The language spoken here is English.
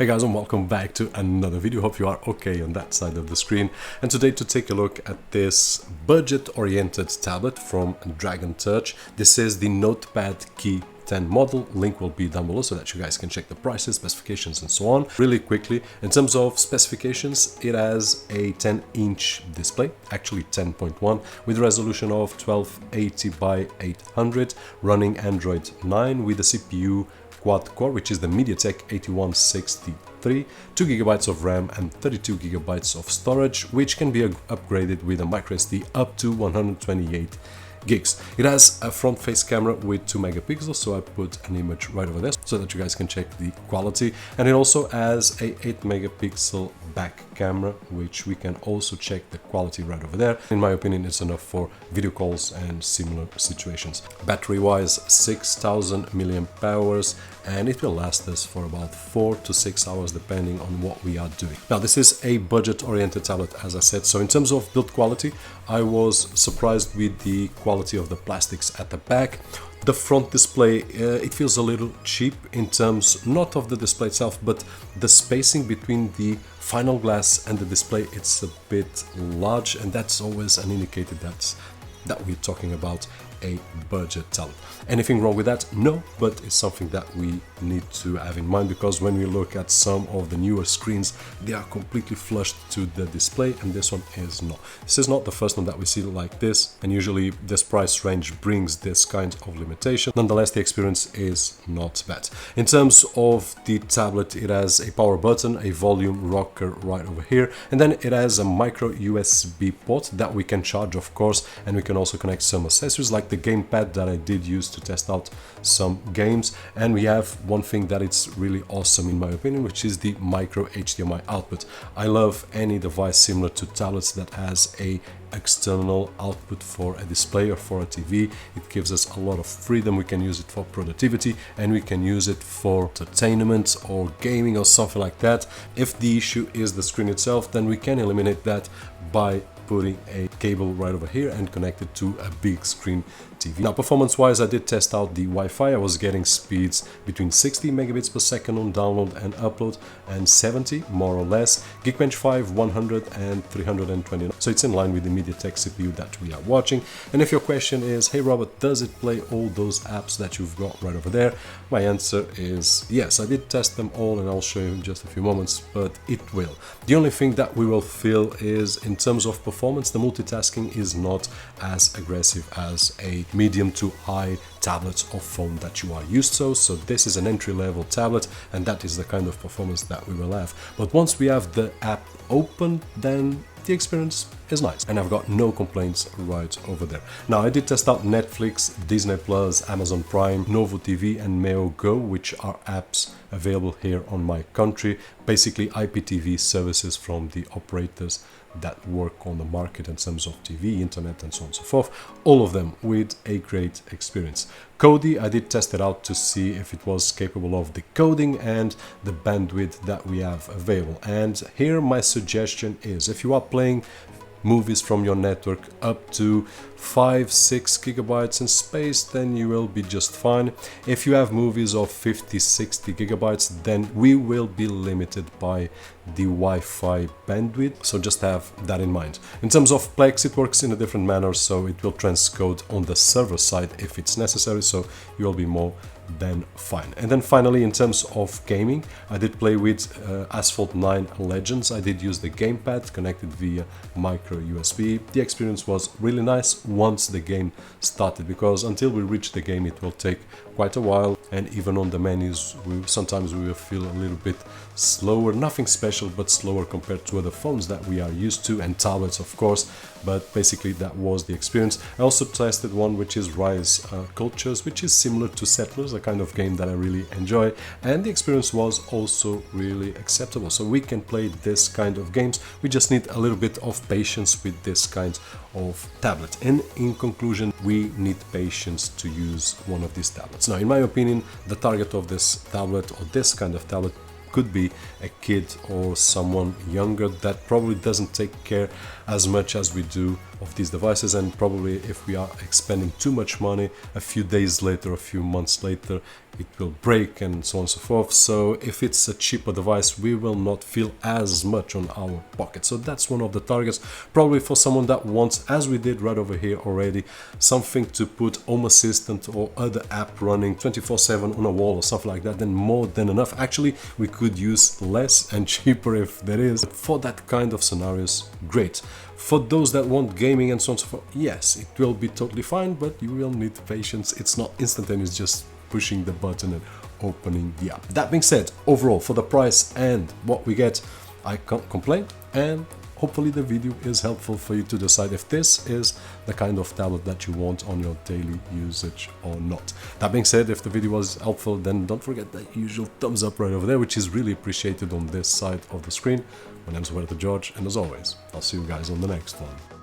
Hey guys, and welcome back to another video. Hope you are okay on that side of the screen. And today to take a look at this budget-oriented tablet from Dragon Touch. This is the Notepad K10 model. Link will be down below so that you guys can check the prices, specifications and so on. Really quickly, in terms of specifications, it has a 10-inch display, actually 10.1, with a resolution of 1280 by 800, running Android 9 with a CPU quad-core, which is the MediaTek 8163, 2 GB of RAM and 32 GB of storage, which can be upgraded with a microSD up to 128 gigs. It has a front-face camera with 2 megapixels, so I put an image right over there so that you guys can check the quality. And it also has a 8 megapixel back camera, which we can also check the quality right over there. In my opinion, it's enough for video calls and similar situations. Battery-wise, 6000 milliamp hours, and it will last us for about 4 to 6 hours depending on what we are doing. Now, this is a budget-oriented tablet, as I said, so in terms of build quality, I was surprised with the quality of the plastics at the back. The front display, it feels a little cheap in terms not of the display itself, but the spacing between the final glass and the display. It's a bit large, and that's always an indicator that we're talking about a budget tablet. Anything wrong with that? No, but it's something that we need to have in mind, because when we look at some of the newer screens, they are completely flushed to the display, and this one is not. This is not the first one that we see like this, and usually this price range brings this kind of limitation. Nonetheless, the experience is not bad. In terms of the tablet, it has a power button, a volume rocker right over here, and then it has a micro USB port that we can charge, of course, and we can also connect some accessories like the gamepad that I did use to test out some games. And we have one thing that it's really awesome in my opinion, which is the micro HDMI output. I love any device similar to tablets that has a external output for a display or for a TV. It gives us a lot of freedom. We can use it for productivity, and we can use it for entertainment or gaming or something like that. If the issue is the screen itself, then we can eliminate that by putting a cable right over here and connect it to a big screen TV. Now, performance-wise, I did test out the Wi-Fi. I was getting speeds between 60 megabits per second on download and upload, and 70 more or less. Geekbench 5, 100 and 329. So it's in line with the MediaTek CPU that we are watching. And if your question is, hey Robert, does it play all those apps that you've got right over there? My answer is yes. I did test them all, and I'll show you in just a few moments, but it will. The only thing that we will feel is, in terms of performance, the multitasking is not as aggressive as a medium to high tablet or phone that you are used to. So this is an entry-level tablet, and that is the kind of performance that we will have. But once we have the app open, then the experience is nice, and I've got no complaints right over there. Now, I did test out Netflix, Disney Plus, Amazon Prime, Novo TV and Meo Go, which are apps available here on my country, basically IPTV services from the operators that work on the market in terms of TV, internet and so on and so forth, all of them with a great experience. Kodi, I did test it out to see if it was capable of decoding and the bandwidth that we have available. And here my suggestion is, if you are playing movies from your network up to 5-6 gigabytes in space, then you will be just fine. If you have movies of 50-60 gigabytes, then we will be limited by the Wi-Fi bandwidth, so just have that in mind. In terms of Plex, it works in a different manner, so it will transcode on the server side if it's necessary, so you will be more than fine. And then finally, in terms of gaming, I did play with Asphalt 9 Legends. I did use the gamepad connected via micro USB. The experience was really nice once the game started, because until we reach the game it will take quite a while, and even on the menus sometimes we will feel a little bit slower. Nothing special, but slower compared to other phones that we are used to, and tablets of course, but basically that was the experience. I also tested one which is Rise Cultures, which is similar to Settlers, a kind of game that I really enjoy, and the experience was also really acceptable. So we can play this kind of games. We just need a little bit of patience with this kind of tablet, and in conclusion, we need patience to use one of these tablets. Now, in my opinion, the target of this tablet, or this kind of tablet, could be a kid or someone younger that probably doesn't take care as much as we do of these devices, and probably if we are expending too much money, a few days later, a few months later, it will break and so on and so forth. So if it's a cheaper device, we will not feel as much on our pocket. So that's one of the targets, probably for someone that wants, as we did right over here already, something to put Home Assistant or other app running 24/7 on a wall or something like that. Then more than enough. Actually, we could use less and cheaper if there is. For that kind of scenarios, great. For those that want gaming and so on and so forth, yes, it will be totally fine, but you will need patience. It's not instantaneous, just pushing the button and opening the app. That being said, overall, for the price and what we get, I can't complain, and hopefully the video is helpful for you to decide if this is the kind of tablet that you want on your daily usage or not. That being said, if the video was helpful, then don't forget that usual thumbs up right over there, which is really appreciated on this side of the screen. My name is Roberto, and as always, I'll see you guys on the next one.